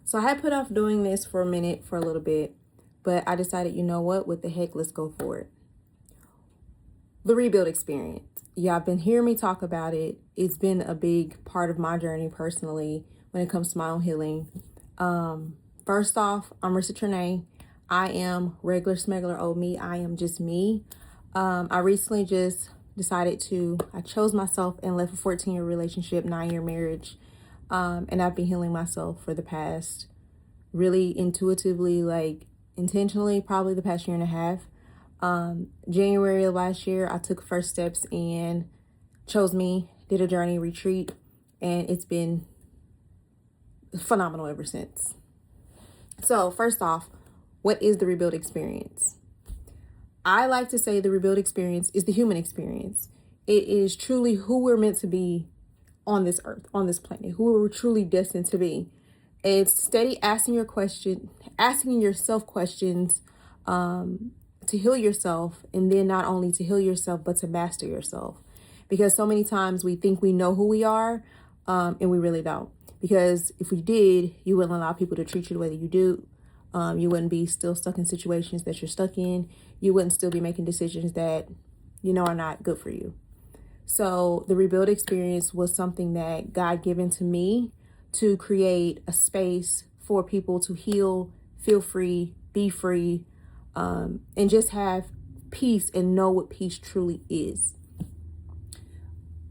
So I had put off doing this for a minute, for a little bit, but I decided, you know what the heck, let's go for it. The rebuild experience. Yeah, I've been hearing me talk about it. It's been a big part of my journey personally when it comes to my own healing. First off, I'm Rissa Trenae. I am regular smuggler old me. I am just me. I recently just decided I chose myself and left a 14-year relationship, 9-year marriage. And I've been healing myself for the past, really intuitively, like intentionally, probably the past year and a half. January of last year, I took first steps and chose me, did a journey retreat, and it's been phenomenal ever since. So first off, what is the rebuild experience? I like to say the rebuild experience is the human experience. It is truly who we're meant to be on this earth, on this planet, who we're truly destined to be. It's steady asking yourself questions to heal yourself, and then not only to heal yourself, but to master yourself. Because so many times we think we know who we are, and we really don't. Because if we did, you wouldn't allow people to treat you the way that you do. You wouldn't be still stuck in situations that you're stuck in. You wouldn't still be making decisions that you know are not good for you. So the rebuild experience was something that God given to me to create a space for people to heal, feel free, be free, and just have peace and know what peace truly is.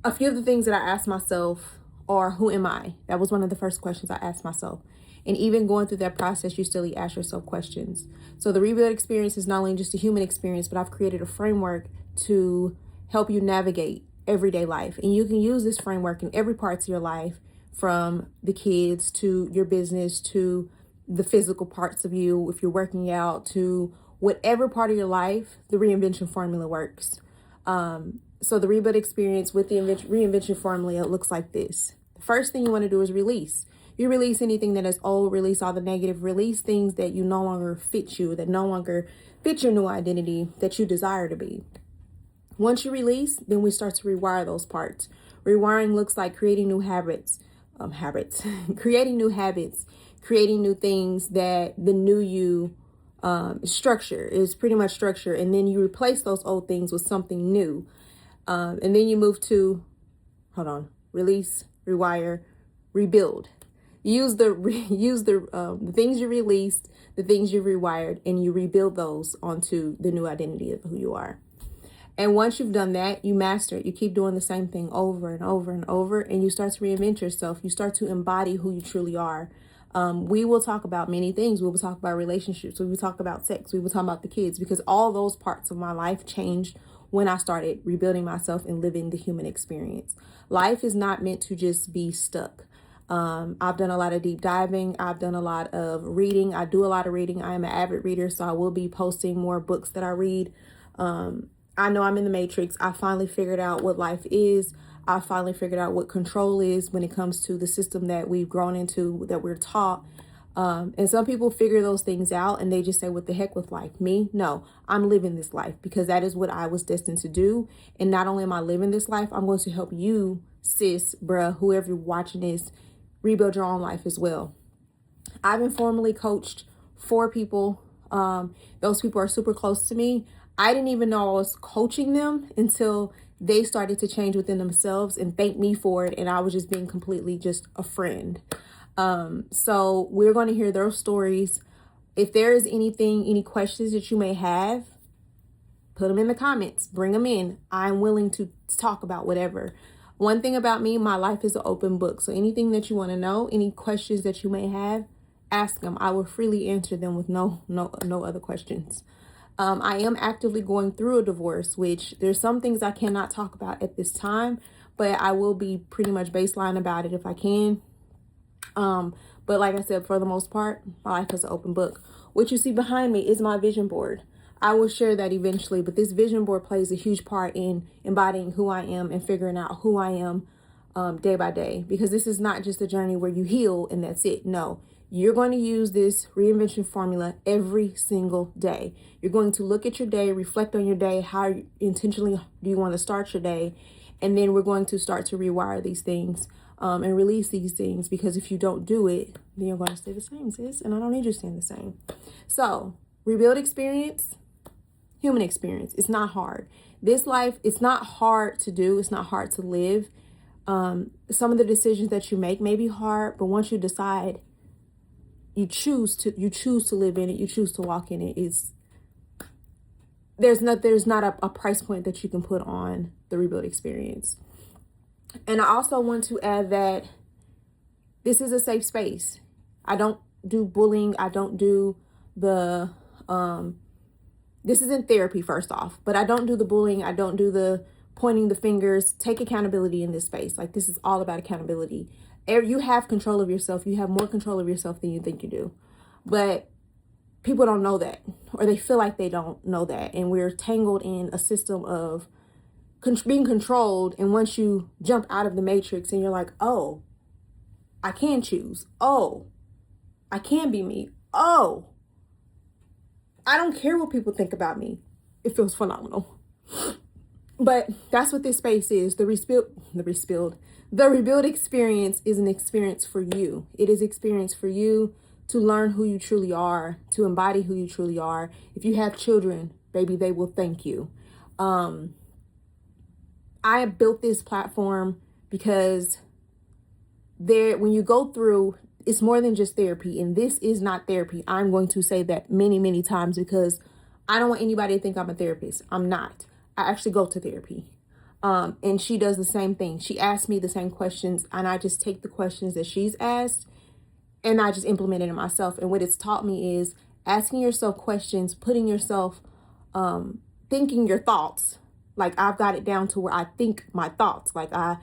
A few of the things that I asked myself are, who am I? That was one of the first questions I asked myself. And even going through that process, you still ask yourself questions. So the rebuild experience is not only just a human experience, but I've created a framework to help you navigate everyday life. And you can use this framework in every part of your life, from the kids to your business to the physical parts of you, if you're working out, to whatever part of your life, the Reinvention Formula works. So the rebuild experience with the Reinvention Formula looks like this. The first thing you want to do is release. You release anything that is old, release all the negative, release things that you no longer fit you, that no longer fit your new identity that you desire to be. Once you release, then we start to rewire those parts. Rewiring looks like creating new habits, creating new habits, creating new things that the new you structure is pretty much structure. And then you replace those old things with something new. And then you move to, release, rewire, rebuild. Use the things you released, the things you rewired, and you rebuild those onto the new identity of who you are. And once you've done that, you master it. You keep doing the same thing over and over and over, and you start to reinvent yourself. You start to embody who you truly are. We will talk about many things. We will talk about relationships. We will talk about sex. We will talk about the kids, because all those parts of my life changed when I started rebuilding myself and living the human experience. Life is not meant to just be stuck. I've done a lot of deep diving. I've done a lot of reading. I do a lot of reading. I am an avid reader, so I will be posting more books that I read. I know I'm in the matrix. I finally figured out what life is. I finally figured out what control is when it comes to the system that we've grown into, that we're taught. And some people figure those things out and they just say, what the heck with life? Me? No, I'm living this life because that is what I was destined to do. And not only am I living this life, I'm going to help you, sis, bruh, whoever watching this, rebuild your own life as well. I've informally coached 4 people. Those people are super close to me. I didn't even know I was coaching them until they started to change within themselves and thank me for it. And I was just being completely just a friend. So we're going to hear their stories. If there is any questions that you may have, put them in the comments, bring them in. I'm willing to talk about whatever. One thing about me, my life is an open book. So anything that you want to know, any questions that you may have, ask them. I will freely answer them with no other questions. I am actively going through a divorce, which there's some things I cannot talk about at this time, but I will be pretty much baseline about it if I can. But like I said, for the most part, my life is an open book. What you see behind me is my vision board. I will share that eventually, but this vision board plays a huge part in embodying who I am and figuring out who I am day by day, because this is not just a journey where you heal and that's it. No, you're going to use this reinvention formula every single day. You're going to look at your day, reflect on your day, how intentionally do you want to start your day, and then we're going to start to rewire these things and release these things, because if you don't do it, then you're going to stay the same, sis. And I don't need you staying the same. So rebuild experience, human experience. It's not hard. This life, it's not hard to do. It's not hard to live. Some of the decisions that you make may be hard, but once you decide, you choose to live in it. You choose to walk in it. There's not a price point that you can put on the rebuild experience. And I also want to add that this is a safe space. I don't do bullying. I don't do the, this isn't therapy, first off, but I don't do the bullying. I don't do the pointing the fingers. Take accountability in this space. Like, this is all about accountability. You have control of yourself. You have more control of yourself than you think you do. But people don't know that, or they feel like they don't know that. And we're tangled in a system of being controlled. And once you jump out of the matrix and you're like, oh, I can choose. Oh, I can be me. Oh, I don't care what people think about me. It feels phenomenal. But that's what this space is. The rebuild experience is an experience for you. It is experience for you to learn who you truly are, to embody who you truly are. If you have children, baby, they will thank you. I have built this platform because when you go through, it's more than just therapy. And this is not therapy. I'm going to say that many, many times, because I don't want anybody to think I'm a therapist. I'm not. I actually go to therapy. And she does the same thing. She asks me the same questions, and I just take the questions that she's asked and I just implement it in myself. And what it's taught me is asking yourself questions, putting yourself, thinking your thoughts. Like, I've got it down to where I think my thoughts. Like, I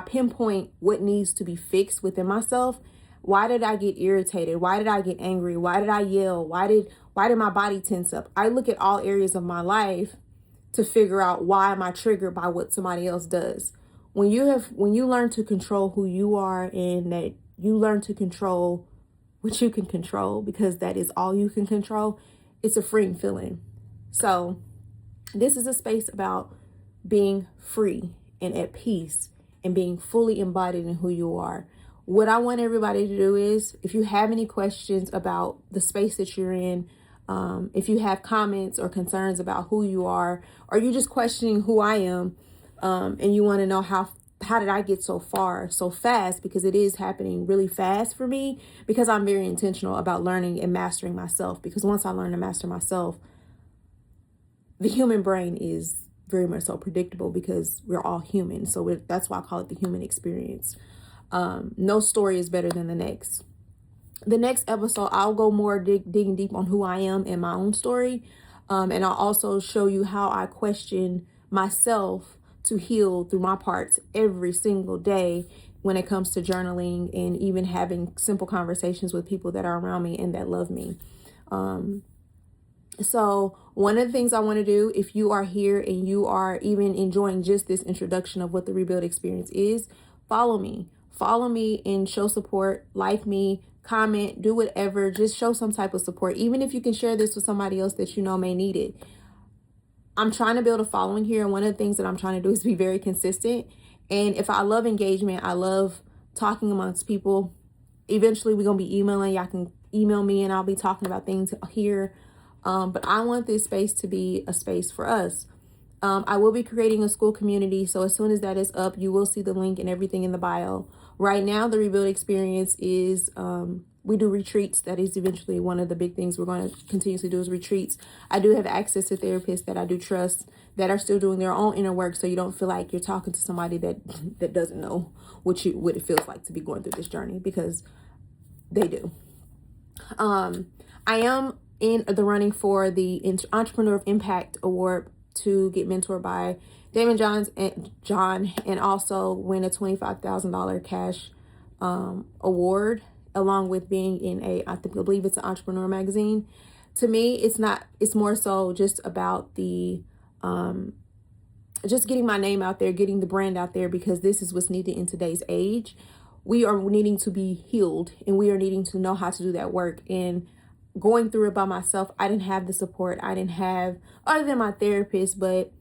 pinpoint what needs to be fixed within myself. Why did I get irritated? Why did I get angry? Why did I yell? Why did my body tense up? I look at all areas of my life to figure out why am I triggered by what somebody else does. When you learn to control who you are, and that you learn to control what you can control, because that is all you can control, it's a freeing feeling. So this is a space about being free and at peace and being fully embodied in who you are. What I want everybody to do is, if you have any questions about the space that you're in, if you have comments or concerns about who you are, or you just questioning who I am, and you want to know how did I get so far so fast, because it is happening really fast for me, because I'm very intentional about learning and mastering myself. Because once I learn to master myself, the human brain is very much so predictable, because we're all human. So that's why I call it the human experience. No story is better than the next. The next episode, I'll go more digging deep on who I am and my own story. And I'll also show you how I question myself to heal through my parts every single day when it comes to journaling, and even having simple conversations with people that are around me and that love me. So one of the things I want to do, if you are here and you are even enjoying just this introduction of what the rebuild experience is, follow me and show support, like me, comment, do whatever, just show some type of support. Even if you can share this with somebody else that you know may need it. I'm trying to build a following here. And one of the things that I'm trying to do is be very consistent. And if I love engagement, I love talking amongst people. Eventually we're going to be emailing. Y'all can email me and I'll be talking about things here. But I want this space to be a space for us. I will be creating a school community. So as soon as that is up, you will see the link and everything in the bio. Right now, the rebuild experience is, we do retreats. That is eventually one of the big things we're going to continuously do, is retreats. I do have access to therapists that I do trust, that are still doing their own inner work. So you don't feel like you're talking to somebody that doesn't know what it feels like to be going through this journey, because they do. I am in the running for the Entrepreneur of Impact Award to get mentored by Damon John, and also win a $25,000 cash award, along with being in I believe it's an Entrepreneur magazine. To me, it's more so just about the just getting my name out there, getting the brand out there, because this is what's needed in today's age. We are needing to be healed, and we are needing to know how to do that work. And going through it by myself, I didn't have the support. I didn't have, other than my therapist, but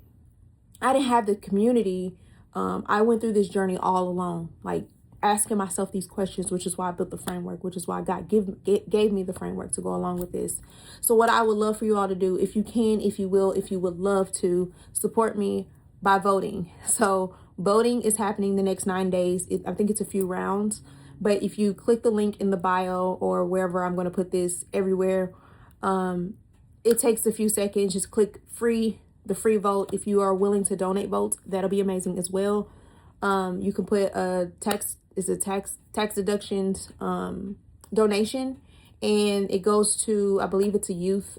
I didn't have the community. I went through this journey all alone. Like, asking myself these questions, which is why I built the framework, which is why God gave me the framework to go along with this. So what I would love for you all to do, if you can, if you will, if you would love to support me by voting. So voting is happening the next 9 days. I think it's a few rounds, but if you click the link in the bio or wherever, I'm going to put this everywhere. It takes a few seconds. Just click the free vote. If you are willing to donate votes, that'll be amazing as well. You can put a tax deductions donation, and it goes to, I believe it's a youth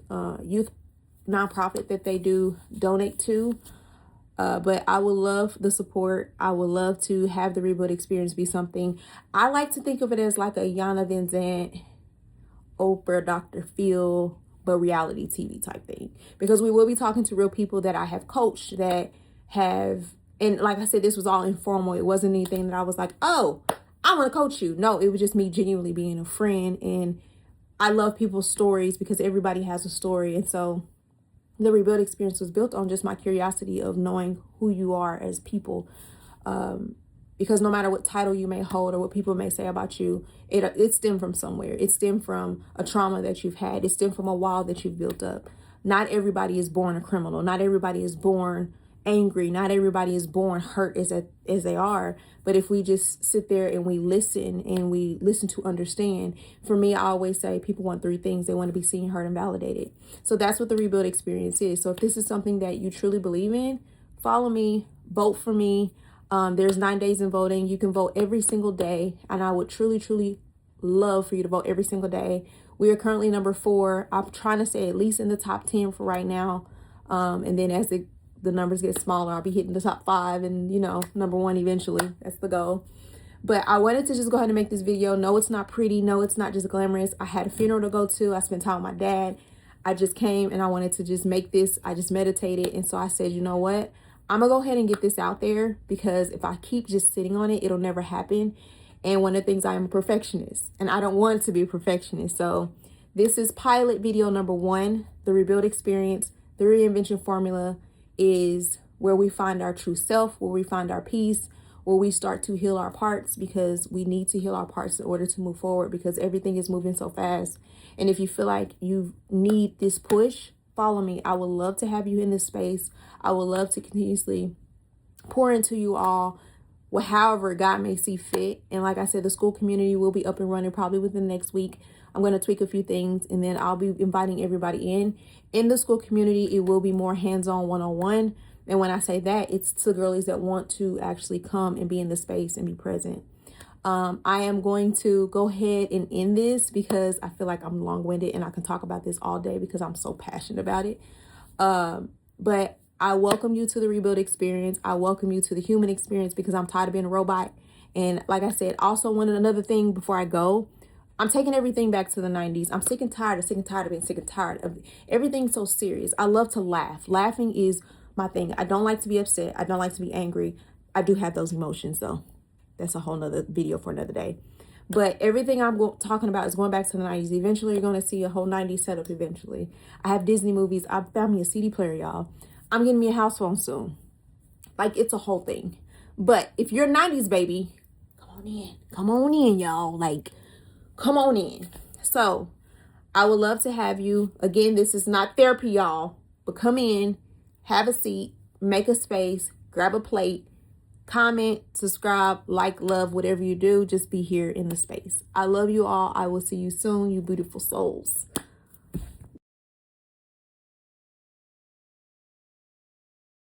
nonprofit that they do donate to. But I would love the support. I would love to have the Rebuild experience be something. I like to think of it as like a Yana Van Zant, Oprah, Dr. Phil, but reality TV type thing, because we will be talking to real people that I have coached that have, and like I said, this was all informal. It wasn't anything that I was like, oh, I want to coach you. No, it was just me genuinely being a friend. And I love people's stories because everybody has a story. And so the Rebuild experience was built on just my curiosity of knowing who you are as people. Because no matter what title you may hold or what people may say about you, it stemmed from somewhere. It stemmed from a trauma that you've had. It stemmed from a wall that you've built up. Not everybody is born a criminal. Not everybody is born angry. Not everybody is born hurt as they are. But if we just sit there and we listen to understand, for me, I always say people want 3 things. They want to be seen, heard, and validated. So that's what the Rebuild experience is. So if this is something that you truly believe in, follow me, vote for me. There's 9 days in voting. You can vote every single day. And I would truly, truly love for you to vote every single day. We are currently number 4. I'm trying to stay at least in the top 10 for right now. And then as the numbers get smaller, I'll be hitting the top 5 and, number 1 eventually. That's the goal. But I wanted to just go ahead and make this video. No, it's not pretty. No, it's not just glamorous. I had a funeral to go to. I spent time with my dad. I just came and I wanted to just make this. I just meditated. And so I said, you know what? I'm going to go ahead and get this out there, because if I keep just sitting on it, it'll never happen. And one of the things, I am a perfectionist and I don't want to be a perfectionist. So this is pilot video number 1, the Rebuild experience. The Reinvention Formula is where we find our true self, where we find our peace, where we start to heal our parts, because we need to heal our parts in order to move forward, because everything is moving so fast. And if you feel like you need this push, follow me. I would love to have you in this space. I would love to continuously pour into you all, however God may see fit. And like I said, the school community will be up and running probably within the next week. I'm going to tweak a few things, and then I'll be inviting everybody in. In the school community, it will be more hands-on, one-on-one. And when I say that, it's to girlies that want to actually come and be in the space and be present. I am going to go ahead and end this because I feel like I'm long-winded and I can talk about this all day because I'm so passionate about it. But I welcome you to the Rebuild experience. I welcome you to the human experience, because I'm tired of being a robot. And like I said, also another thing before I go, I'm taking everything back to the 90s. I'm sick and tired of being sick and tired of everything so serious. I love to laugh. Laughing is my thing. I don't like to be upset. I don't like to be angry. I do have those emotions though. That's a whole nother video for another day. But everything I'm talking about is going back to the 90s. Eventually, you're going to see a whole 90s setup eventually. I have Disney movies. I found me a CD player, y'all. I'm getting me a house phone soon. Like, it's a whole thing. But if you're a 90s baby, come on in. Come on in, y'all. Like, come on in. So, I would love to have you. Again, this is not therapy, y'all. But come in, have a seat, make a space, grab a plate, comment, subscribe, like, love, whatever you do. Just be here in the space. I love you all. I will see you soon, you beautiful souls.